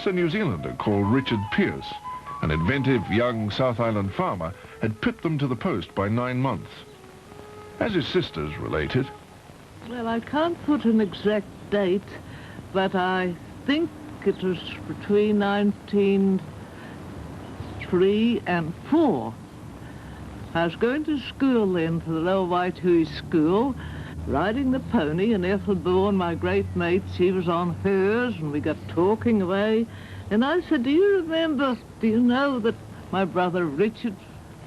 Perhaps a New Zealander called Richard Pearse, an inventive young South Island farmer, had pipped them to the post by 9 months. As his sisters related, well, I can't put an exact date, but I think it was between 1903 and 4. I was going to school then, to the Lower Waitui School, riding the pony, and Ethel Bourne, my great mate, she was on hers, and we got talking away. And I said, do you know that my brother Richard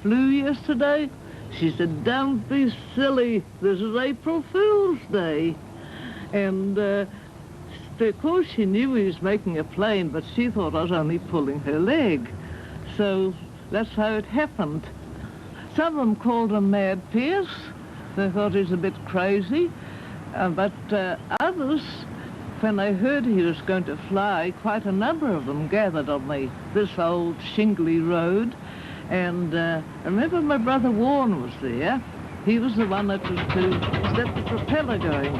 flew yesterday? She said, don't be silly, this is April Fool's Day. And of course she knew he was making a plane, but she thought I was only pulling her leg. So that's how it happened. Some of them called him Mad Pearse. They thought he was a bit crazy. But others, when they heard he was going to fly, quite a number of them gathered on this old shingly road. And I remember my brother Warren was there. He was the one that was to set the propeller going.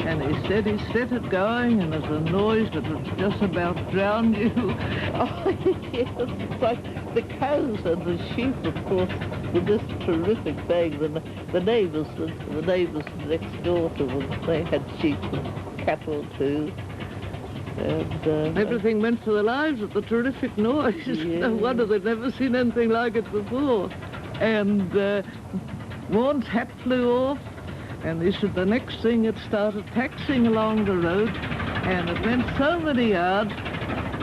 And he said he set it going, and there's a noise that would just about drown you. Oh, yes, it's like the cows and the sheep, of course, with this terrific thing. The neighbours next door to them, they had sheep and cattle too. And everything went for their lives at the terrific noise. Yeah. No wonder they'd never seen anything like it before. And Warren's hat flew off. And he said the next thing it started taxiing along the road, and it went so many yards,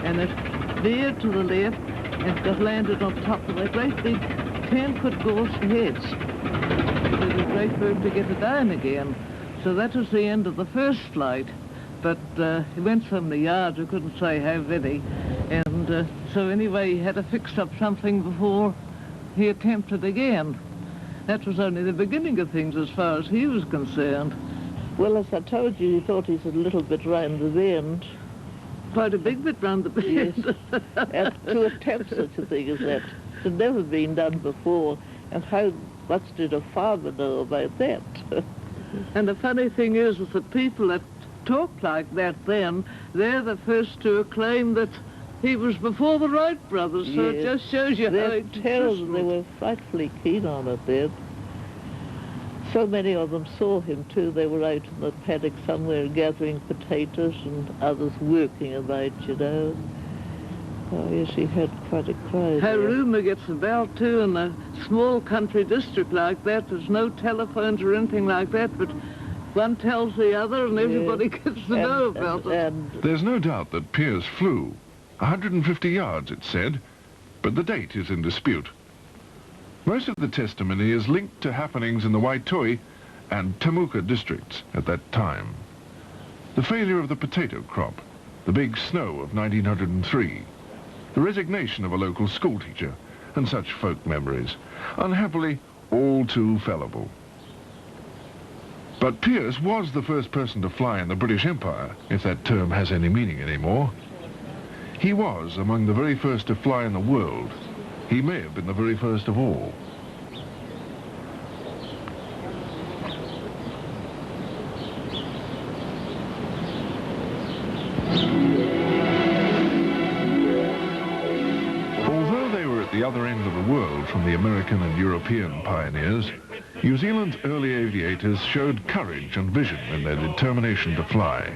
and it veered to the left, and got landed on top of a great big 10-foot gorse hedge. It was a great work to get it down again. So that was the end of the first flight. But he went so many yards, we couldn't say how many. And so anyway, he had to fix up something before he attempted again. That was only the beginning of things as far as he was concerned. Well, as I told you, he thought he's a little bit round the bend. Quite a big bit round the bend. Yes. And to attempt such a thing as that, it had never been done before. And how much did a farmer know about that? And the funny thing is that the people that talked like that then, they're the first to acclaim that he was before the Wright brothers, so yes. It just shows you how it tells. They were frightfully keen on it then. So many of them saw him too. They were out in the paddock somewhere gathering potatoes, and others working about, you know. Oh yes, he had quite a crowd. How rumour gets about too in a small country district like that. There's no telephones or anything like that, but one tells the other, and everybody gets to know about it. There's no doubt that Pearse flew. 150 yards, it said, but the date is in dispute. Most of the testimony is linked to happenings in the Waitui and Temuka districts at that time. The failure of the potato crop, the big snow of 1903, the resignation of a local schoolteacher, and such folk memories, unhappily all too fallible. But Pearse was the first person to fly in the British Empire, if that term has any meaning anymore. He was among the very first to fly in the world. He may have been the very first of all. Although they were at the other end of the world from the American and European pioneers, New Zealand's early aviators showed courage and vision in their determination to fly.